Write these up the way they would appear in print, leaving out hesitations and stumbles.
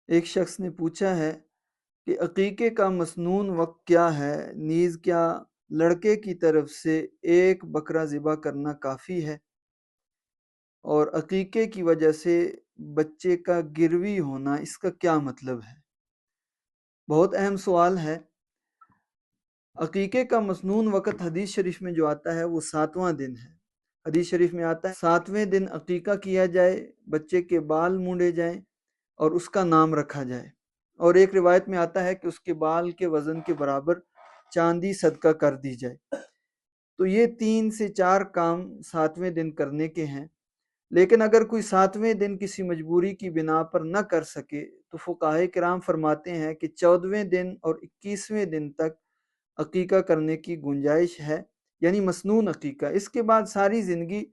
ایک شخص نے پوچھا ہے کہ عقیقے کا مسنون وقت کیا ہے، نیز کیا لڑکے کی طرف سے ایک بکرا ذبح کرنا کافی ہے، اور عقیقے کی وجہ سے بچے کا گروی ہونا اس کا کیا مطلب ہے؟ بہت اہم سوال ہے۔ عقیقے کا مسنون وقت حدیث شریف میں جو آتا ہے وہ 7واں دن ہے۔ حدیث شریف میں آتا ہے 7ویں دن عقیقہ کیا جائے، بچے کے بال مونڈے جائیں اور اس کا نام رکھا جائے، اور ایک روایت میں آتا ہے کہ اس کے بال کے وزن کے برابر چاندی صدقہ کر دی جائے۔ تو یہ 3 سے 4 کام 7ویں دن کرنے کے ہیں، لیکن اگر کوئی 7ویں دن کسی مجبوری کی بنا پر نہ کر سکے تو فقہائے کرام فرماتے ہیں کہ 14ویں دن اور 21ویں دن تک عقیقہ کرنے کی گنجائش ہے، یعنی مسنون عقیقہ۔ اس کے بعد ساری زندگی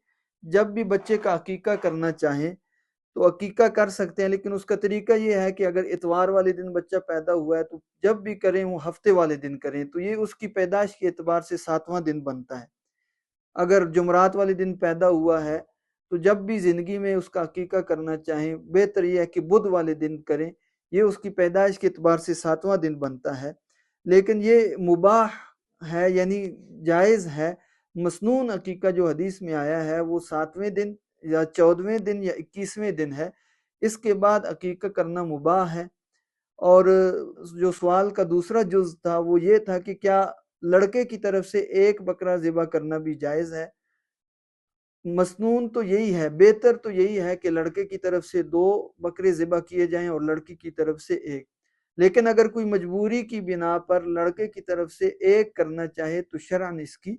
جب بھی بچے کا عقیقہ کرنا چاہیں تو عقیقہ کر سکتے ہیں، لیکن اس کا طریقہ یہ ہے کہ اگر اتوار والے دن بچہ پیدا ہوا ہے تو جب بھی کریں وہ ہفتے والے دن کریں، تو یہ اس کی پیدائش کے اعتبار سے 7واں دن بنتا ہے۔ اگر جمعرات والے دن پیدا ہوا ہے تو جب بھی زندگی میں اس کا عقیقہ کرنا چاہیں، بہتر یہ ہے کہ بدھ والے دن کریں، یہ اس کی پیدائش کے اعتبار سے 7واں دن بنتا ہے۔ لیکن یہ مباح ہے، یعنی جائز ہے۔ مسنون عقیقہ جو حدیث میں آیا ہے وہ 7ویں دن یا 14ویں دن یا 21ویں دن ہے، اس کے بعد عقیقہ کرنا مباح ہے۔ اور جو سوال کا دوسرا جز تھا وہ یہ تھا کہ کیا لڑکے کی طرف سے ایک بکرا ذبح کرنا بھی جائز ہے؟ مسنون تو یہی ہے، بہتر تو یہی ہے کہ لڑکے کی طرف سے 2 بکرے ذبح کیے جائیں اور لڑکی کی طرف سے 1۔ لیکن اگر کوئی مجبوری کی بنا پر لڑکے کی طرف سے 1 کرنا چاہے تو شرعاً اس کی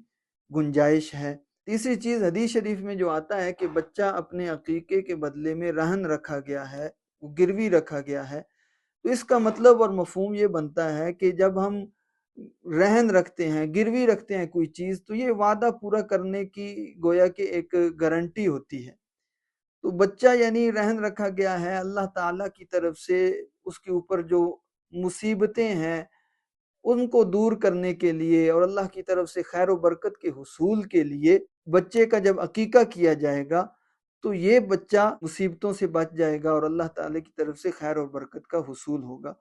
گنجائش ہے۔ تیسری چیز حدیث شریف میں جو آتا ہے کہ بچہ اپنے عقیقے کے بدلے میں رہن رکھا گیا ہے، وہ گروی رکھا گیا ہے، تو اس کا مطلب اور مفہوم یہ بنتا ہے کہ جب ہم رہن رکھتے ہیں، گروی رکھتے ہیں کوئی چیز، تو یہ وعدہ پورا کرنے کی گویا کہ ایک گارنٹی ہوتی ہے۔ تو بچہ یعنی رہن رکھا گیا ہے، اللہ تعالیٰ کی طرف سے اس کے اوپر جو مصیبتیں ہیں ان کو دور کرنے کے لیے اور اللہ کی طرف سے خیر و برکت کے حصول کے لیے بچے کا جب عقیقہ کیا جائے گا تو یہ بچہ مصیبتوں سے بچ جائے گا اور اللہ تعالیٰ کی طرف سے خیر و برکت کا حصول ہوگا۔